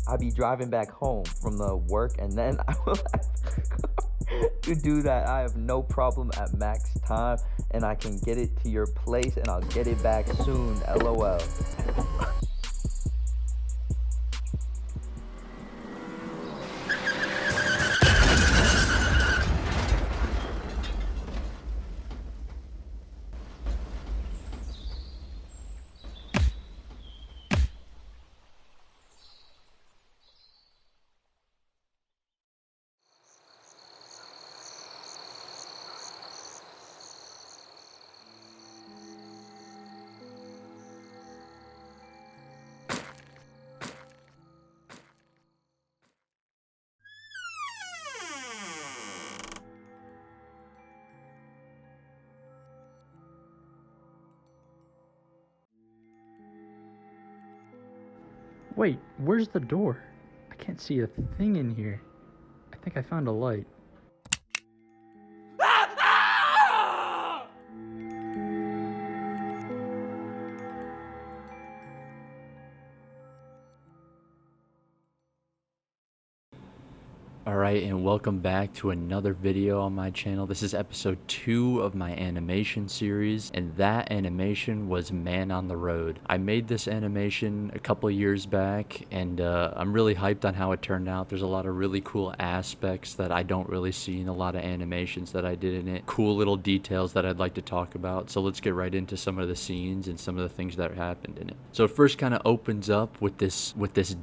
I'll be driving back home from the work, and then I will have to do that. I have no problem at max time, and I can get it to your place, and I'll get it back soon. LOL. Wait, where's the door? I can't see a thing in here. I think I found a light. Alright, and welcome back to another video on my channel. This is episode 2 of my animation series, and that animation was Man on the Road. I made this animation a couple years back, and I'm really hyped on how it turned out. There's a lot of really cool aspects that I don't really see in a lot of animations that I did in it. Cool little details that I'd like to talk about. So let's get right into some of the scenes and some of the things that happened in it. So it first kind of opens up with this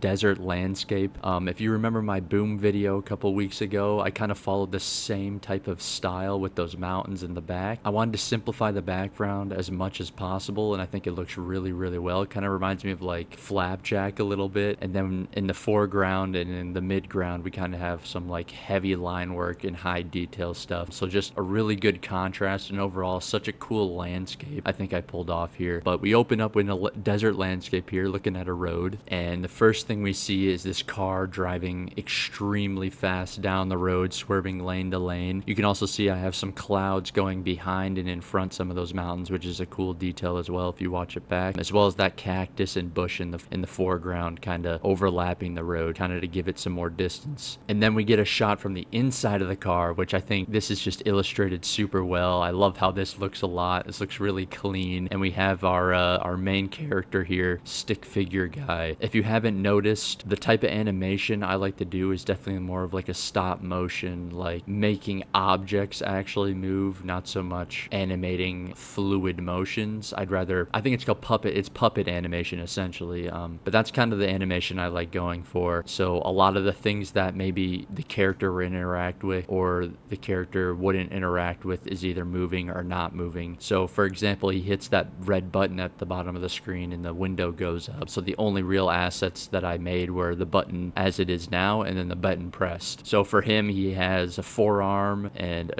desert landscape. If you remember my Boom video a couple weeks ago, I kind of followed the same type of style with those mountains in the back. I wanted to simplify the background as much as possible, and I think it looks really well. It kind of reminds me of like Flapjack a little bit, and then in the foreground and in the midground we kind of have some like heavy line work and high detail stuff. So just a really good contrast, and overall such a cool landscape I think I pulled off here. But we open up in a desert landscape here looking at a road, and the first thing we see is this car driving extremely fast down the road, swerving lane to lane. You can also see I have some clouds going behind and in front some of those mountains, which is a cool detail as well if you watch it back, as well as that cactus and bush in the foreground kind of overlapping the road, kind of to give it some more distance. And then we get a shot from the inside of the car, which I think this is just illustrated super well. I love how this looks a lot. This looks really clean, and we have our main character here, stick figure guy. If you haven't noticed, the type of animation I like to do is definitely more of like a stop motion, like making objects actually move, not so much animating fluid motions. I think it's called puppet. It's puppet animation essentially. But that's kind of the animation I like going for. So a lot of the things that maybe the character would interact with or the character wouldn't interact with is either moving or not moving. So for example, he hits that red button at the bottom of the screen and the window goes up. So the only real assets that I made were the button as it is now and then the button pressed. So for him, he has a forearm and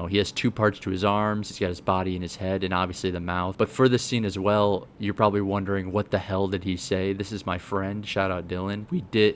he has two parts to his arms. He's got his body and his head and obviously the mouth. But for this scene as well, you're probably wondering, what the hell did he say? This is my friend. Shout out Dylan.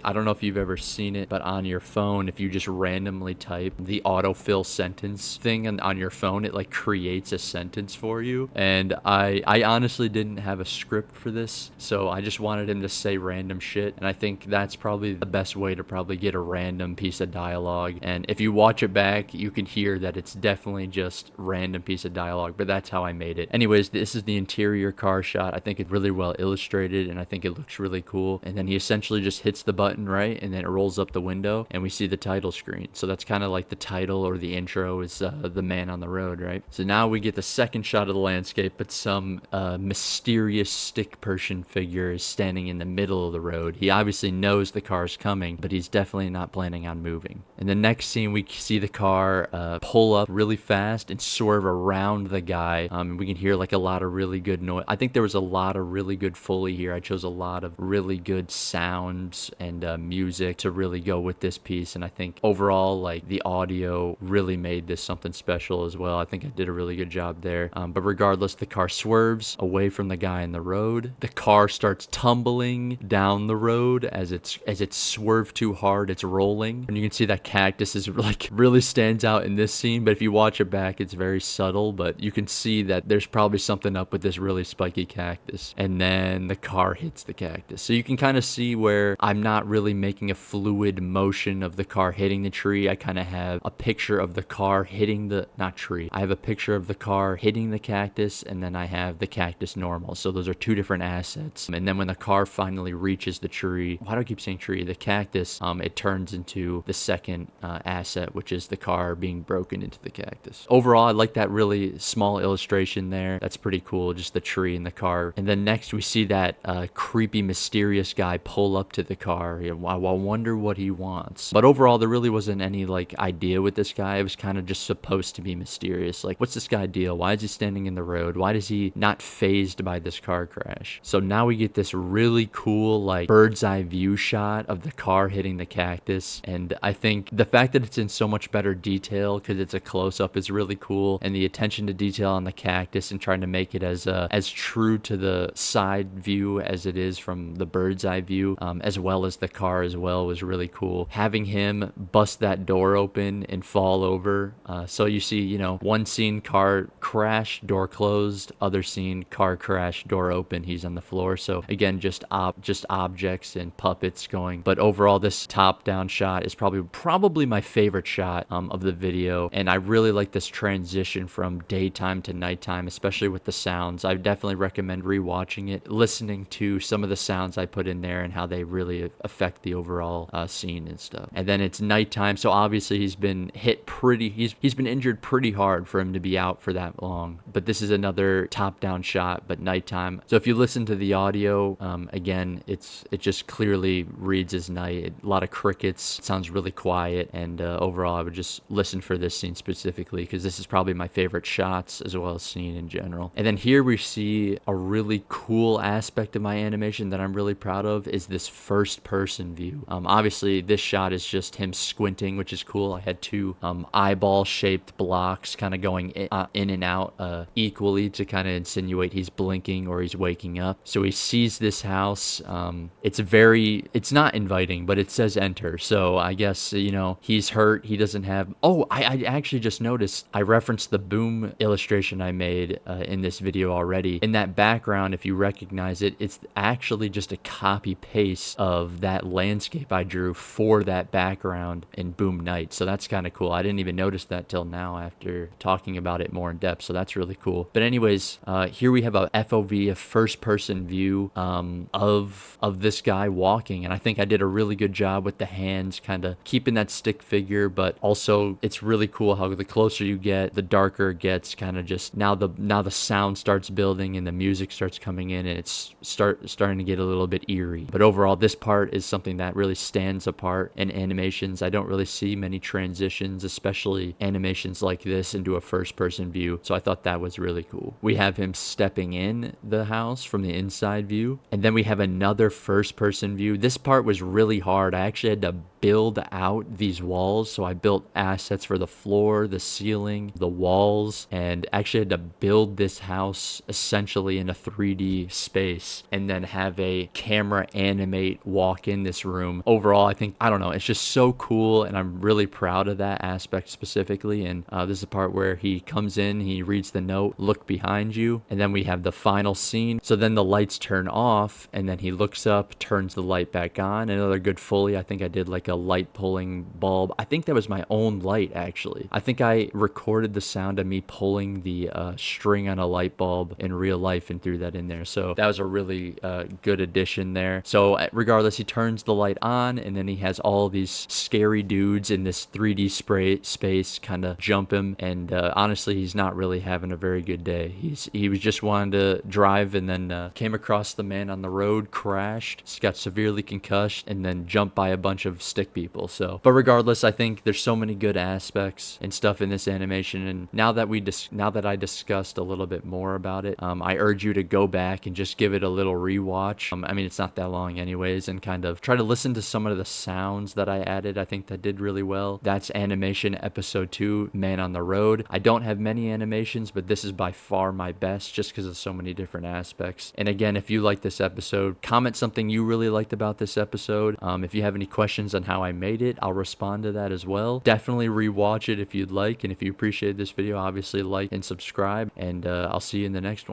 I don't know if you've ever seen it, but on your phone, if you just randomly type the autofill sentence thing on your phone, it like creates a sentence for you. And I honestly didn't have a script for this, so I just wanted him to say random shit. And I think that's probably the best way to probably get a random piece of dialogue. And if you watch it back, you can hear that it's definitely just random piece of dialogue, but that's how I made it. Anyways, this is the interior car shot. I think it's really well illustrated, and I think it looks really cool. And then he essentially just hits the button, right? And then it rolls up the window, and we see the title screen. So that's kind of like the title or the intro is the Man on the Road, right? So now we get the second shot of the landscape, but some mysterious stick person figure is standing in the middle of the road. He obviously knows the car's coming, but he's definitely not planning on moving. In the next scene, we see the car pull up really fast and swerve around the guy. We can hear like a lot of really good noise. I think there was a lot of really good Foley here. I chose a lot of really good sounds and music to really go with this piece. And I think overall, like the audio really made this something special as well. I think I did a really good job there. But regardless, the car swerves away from the guy in the road. The car starts tumbling down the road as it's swerved too hard. It's rolling pulling. And you can see that cactus is like really stands out in this scene, but if you watch it back, it's very subtle, but you can see that there's probably something up with this really spiky cactus. And then the car hits the cactus. So you can kind of see where I'm not really making a fluid motion of the car hitting the tree. I kind of have a picture of the car hitting the, not tree, I have a picture of the car hitting the cactus, and then I have the cactus normal. So those are two different assets. And then when the car finally reaches the tree, why do I keep saying tree? The cactus, it turns into the second asset, which is the car being broken into the cactus. Overall, I like that really small illustration there. That's pretty cool, just the tree and the car. And then next we see that creepy, mysterious guy pull up to the car. I wonder what he wants. But overall, there really wasn't any like idea with this guy. It was kind of just supposed to be mysterious. Like, what's this guy deal? Why is he standing in the road? Why does he not fazed by this car crash? So now we get this really cool like bird's eye view shot of the car hitting the cactus. And I think the fact that it's in so much better detail because it's a close-up is really cool. And the attention to detail on the cactus and trying to make it as true to the side view as it is from the bird's eye view, as well as the car as well, was really cool. Having him bust that door open and fall over. So you see, you know, one scene car crash, door closed, other scene car crash, door open, he's on the floor. So again, just objects and puppets going. But overall, this top-down shot is probably my favorite shot of the video. And I really like this transition from daytime to nighttime, especially with the sounds. I definitely recommend rewatching it, listening to some of the sounds I put in there and how they really affect the overall scene and stuff. And then it's nighttime, so obviously he's been injured pretty hard for him to be out for that long. But this is another top-down shot, but nighttime. So if you listen to the audio, again, it just clearly reads as night. A lot of crickets. It sounds really quiet. And overall, I would just listen for this scene specifically because this is probably my favorite shots as well as scene in general. And then here we see a really cool aspect of my animation that I'm really proud of is this first-person view. Obviously, this shot is just him squinting, which is cool. I had two eyeball-shaped blocks kind of going in and out equally to kind of insinuate he's blinking or he's waking up. So he sees this house. It's not inviting, but it says enter. So I guess, you know, he's hurt. He doesn't have... Oh, I actually just noticed I referenced the boom illustration I made in this video already. In that background, if you recognize it, it's actually just a copy paste of that landscape I drew for that background in Boom Night. So that's kind of cool. I didn't even notice that till now after talking about it more in depth. So that's really cool. But anyways, here we have a FOV, a first person view of this guy walking. And I think I did a really good job with the hands, kind of keeping that stick figure, but also it's really cool how the closer you get, the darker it gets. Kind of just now the sound starts building and the music starts coming in, and it's starting to get a little bit eerie. But overall, this part is something that really stands apart in animations. I don't really see many transitions, especially animations like this, into a first person view. So I thought that was really cool. We have him stepping in the house from the inside view, and then we have another first person view. This part was really hard. I actually had to build out these walls. So I built assets for the floor, the ceiling, the walls, and actually had to build this house essentially in a 3D space and then have a camera animate walk in this room. Overall, I don't know, it's just so cool, and I'm really proud of that aspect specifically. And this is the part where he comes in, he reads the note, look behind you, and then we have the final scene. So then the lights turn off, and then he looks up, turns the light back on. Another good Foley. I think I did like a light pulling bulb. I think that was my own light, actually. I think I recorded the sound of me pulling the string on a light bulb in real life and threw that in there. So that was a really good addition there. So regardless, he turns the light on, and then he has all these scary dudes in this 3D space kind of jump him. And honestly, he's not really having a very good day. He was just wanting to drive, and then came across the man on the road, crashed, got severely concussed, and then jumped by a bunch of stick people. So, but regardless, I think there's so many good aspects and stuff in this animation. And now that I discussed a little bit more about it, I urge you to go back and just give it a little rewatch. I mean, it's not that long anyways, and kind of try to listen to some of the sounds that I added. I think that did really well. That's animation episode 2, Man on the Road. I don't have many animations, but this is by far my best just because of so many different aspects. And again, if you like this episode, comment something you really liked about this episode. If you have any questions on how I made it, I'll respond to that as well. Definitely rewatch it if you'd like, and if you appreciate this video, obviously like and subscribe, and I'll see you in the next one.